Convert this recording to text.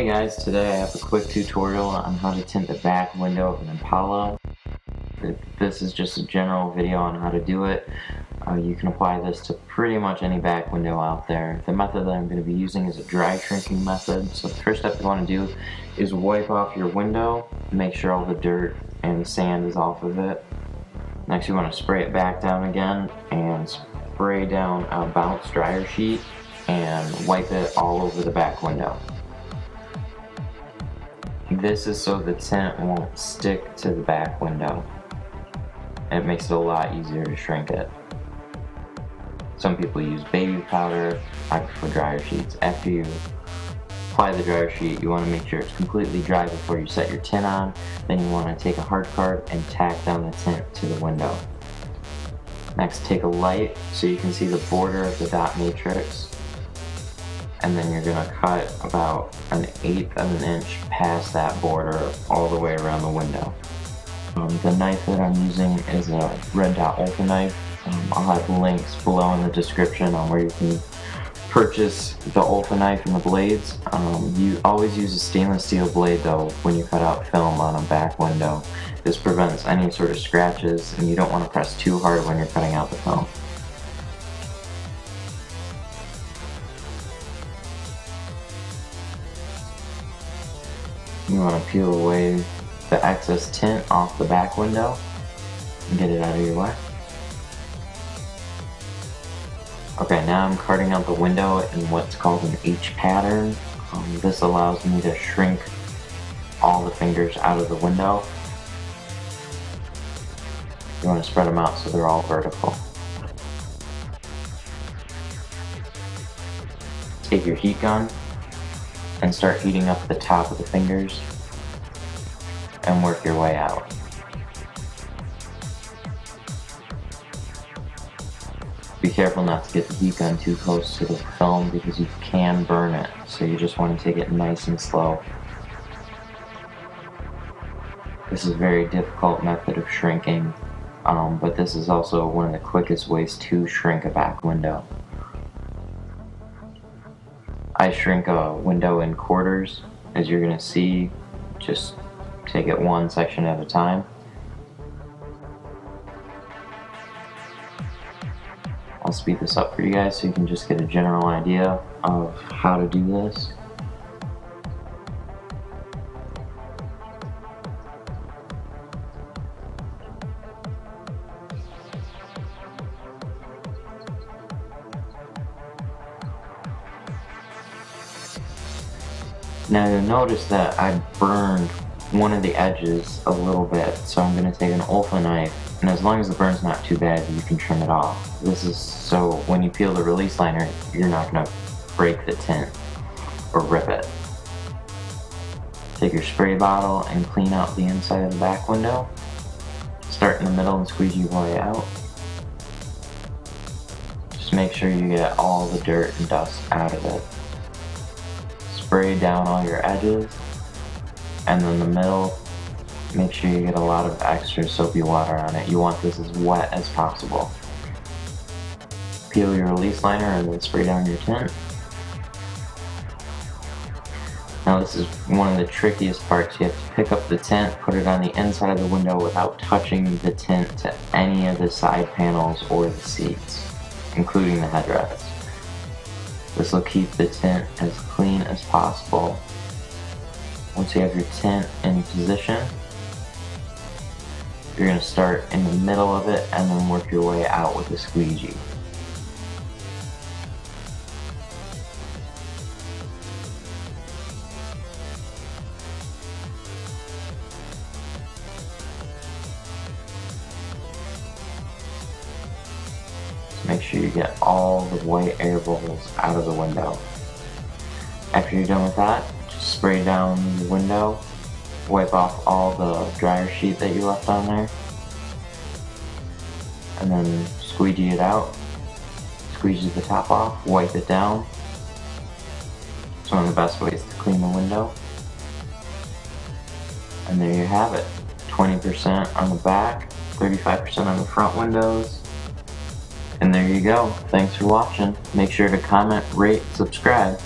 Hey guys, today I have a quick tutorial on how to tint the back window of an Impala. This is just a general video on how to do it. You can apply this to pretty much any back window out there. The method that I'm going to be using is a dry shrinking method. So the first step you want to do is wipe off your window, make sure all the dirt and sand is off of it. Next you want to spray it back down again and spray down a bounce dryer sheet and wipe it all over the back window. This is so the tint won't stick to the back window. It makes it a lot easier to shrink it. Some people use baby powder. I prefer dryer sheets. After you apply the dryer sheet, you want to make sure it's completely dry before you set your tint on. Then you want to take a hard card and tack down the tint to the window. Next, take a light so you can see the border of the dot matrix. And then you're going to cut about 1/8 of an inch past that border all the way around the window. The knife that I'm using is a red dot ultra knife. I'll have links below in the description on where you can purchase the ultra knife and the blades. You always use a stainless steel blade though when you cut out film on a back window. This prevents any sort of scratches, and you don't want to press too hard when you're cutting out the film. You want to peel away the excess tint off the back window and get it out of your way. Okay, now I'm carting out the window in what's called an H pattern. This allows me to shrink all the fingers out of the window. You want to spread them out so they're all vertical. Take your heat gun and start heating up the top of the fingers and work your way out. Be careful not to get the heat gun too close to the film because you can burn it, so you just want to take it nice and slow. This is a very difficult method of shrinking, but this is also one of the quickest ways to shrink a back window. I shrink a window in quarters, as you're going to see. Just take it one section at a time. I'll speed this up for you guys so you can just get a general idea of how to do this. Now you'll notice that I burned one of the edges a little bit, so I'm going to take an ultra knife, and as long as the burn's not too bad, you can trim it off. This is so when you peel the release liner, you're not going to break the tint or rip it. Take your spray bottle and clean out the inside of the back window. Start in the middle and squeeze your way out. Just make sure you get all the dirt and dust out of it. Spray down all your edges, and then the middle, make sure you get a lot of extra soapy water on it. You want this as wet as possible. Peel your release liner and then spray down your tint. Now this is one of the trickiest parts. You have to pick up the tint, put it on the inside of the window without touching the tint to any of the side panels or the seats, including the headrests. This will keep the tint as clean as possible. Once you have your tint in position, you're going to start in the middle of it and then work your way out with a squeegee. Make sure you get all the white air bubbles out of the window. After you're done with that, just spray down the window, wipe off all the dryer sheet that you left on there, and then squeegee it out. Squeegee the top off, wipe it down. It's one of the best ways to clean the window. And there you have it. 20% on the back, 35% on the front windows. And there you go. Thanks for watching. Make sure to comment, rate, subscribe.